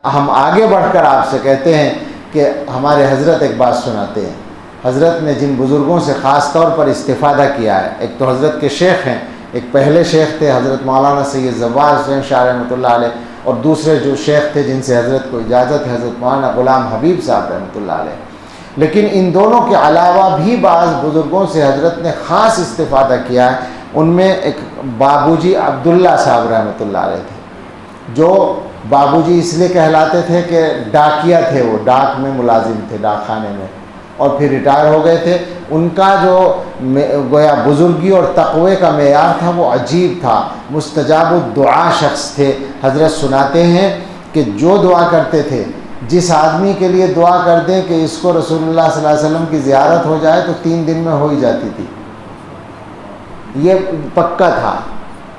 ہم آگے بڑھ کر آپ سے کہتے ہیں کہ ہمارے حضرت ایک بات سناتے ہیں. حضرت نے جن بزرگوں سے خاص طور پر استفادہ کیا ہے، ایک تو حضرت کے شیخ ہیں، ایک پہلے شیخ تھے حضرت مولانا سید زوار حسین شاہ رحمۃ اللہ علیہ، اور دوسرے جو شیخ تھے جن سے حضرت کو اجازت ہے حضرت مولانا غلام حبیب صاحب رحمۃ اللہ علیہ. لیکن ان دونوں کے علاوہ بھی بعض بزرگوں سے حضرت نے خاص استفادہ کیا ہے. ان میں ایک بابو جی عبداللہ صاحب رحمۃ اللہ علیہ تھے، جو بابو جی اس لیے کہلاتے تھے کہ ڈاکیا تھے، وہ ڈاک میں ملازم تھے، ڈاک خانے میں، اور پھر ریٹائر ہو گئے تھے. ان کا جو گویا بزرگی اور تقوی کا معیار تھا وہ عجیب تھا. مستجاب الدعا شخص تھے. حضرت سناتے ہیں کہ جو دعا کرتے تھے، جس آدمی کے لیے دعا کر دیں کہ اس کو رسول اللہ صلی اللہ علیہ وسلم کی زیارت ہو جائے تو 3 دن میں ہو ہی جاتی تھی. یہ پکا تھا.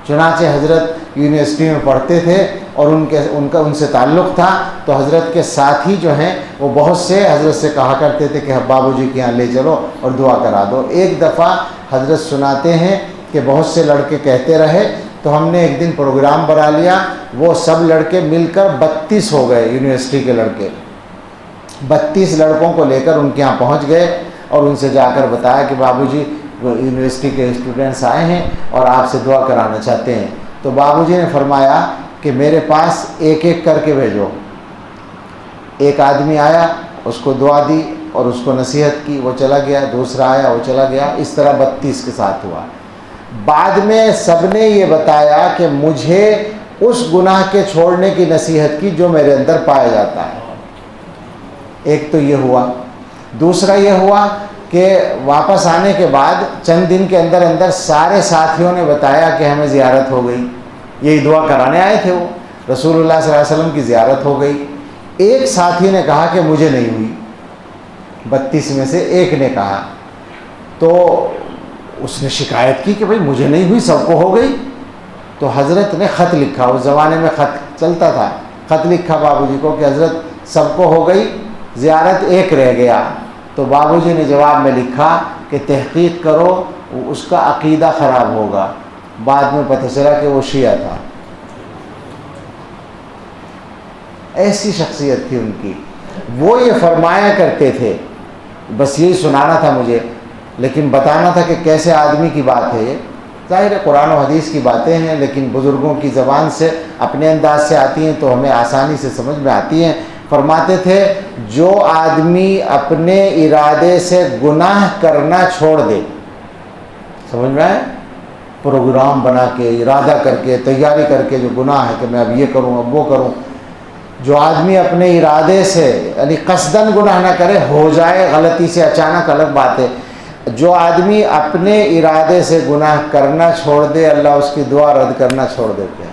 چنانچہ حضرت یونیورسٹی میں پڑھتے تھے اور ان سے تعلق تھا، تو حضرت کے ساتھی جو ہیں وہ بہت سے حضرت سے کہا کرتے تھے کہ بابو جی کے یہاں لے چلو اور دعا کرا دو. ایک دفعہ حضرت سناتے ہیں کہ بہت سے لڑکے کہتے رہے تو ہم نے ایک دن پروگرام بنا لیا. وہ سب لڑکے مل کر 32 ہو گئے، یونیورسٹی کے لڑکے 32 لڑکوں کو لے کر ان کے یہاں پہنچ گئے اور ان سے جا کر بتایا کہ بابو جی یونیورسٹی کے اسٹوڈنٹس آئے ہیں اور آپ سے دعا کرانا چاہتے ہیں. تو بابو جی نے فرمایا کہ میرے پاس ایک ایک کر کے بھیجو. ایک آدمی آیا، اس کو دعا دی اور اس کو نصیحت کی، وہ چلا گیا. دوسرا آیا، وہ چلا گیا. اس طرح 32 کے ساتھ ہوا. بعد میں سب نے یہ بتایا کہ مجھے اس گناہ کے چھوڑنے کی نصیحت کی جو میرے اندر پایا جاتا ہے. ایک تو یہ ہوا. دوسرا یہ ہوا کہ واپس آنے کے بعد چند دن کے اندر اندر سارے ساتھیوں نے بتایا کہ ہمیں زیارت ہو گئی. یہی دعا کرانے آئے تھے، وہ رسول اللہ صلی اللہ علیہ وسلم کی زیارت ہو گئی. ایک ساتھی نے کہا کہ مجھے نہیں ہوئی. 32 میں سے ایک نے کہا. تو اس نے شکایت کی کہ بھئی مجھے نہیں ہوئی، سب کو ہو گئی. تو حضرت نے خط لکھا. اس زمانے میں خط چلتا تھا. خط لکھا بابو جی کو کہ حضرت سب کو ہو گئی، زیارت ایک رہ گیا. تو بابو جی نے جواب میں لکھا کہ تحقیق کرو، اس کا عقیدہ خراب ہوگا. بعد میں پتہ چلا کہ وہ شیعہ تھا. ایسی شخصیت تھی ان کی. وہ یہ فرمایا کرتے تھے، بس یہی سنانا تھا مجھے، لیکن بتانا تھا کہ کیسے آدمی کی بات ہے. یہ ظاہر ہے قرآن و حدیث کی باتیں ہیں، لیکن بزرگوں کی زبان سے اپنے انداز سے آتی ہیں تو ہمیں آسانی سے سمجھ میں آتی ہیں. فرماتے تھے جو آدمی اپنے ارادے سے گناہ کرنا چھوڑ دے، سمجھ میں آئے، پروگرام بنا کے ارادہ کر کے تیاری کر کے جو گناہ ہے کہ میں اب یہ کروں اب وہ کروں، جو آدمی اپنے ارادے سے یعنی قصداً گناہ نہ کرے، ہو جائے غلطی سے اچانک الگ بات ہے. جو آدمی اپنے ارادے سے گناہ کرنا چھوڑ دے، اللہ اس کی دعا رد کرنا چھوڑ دیتے ہیں.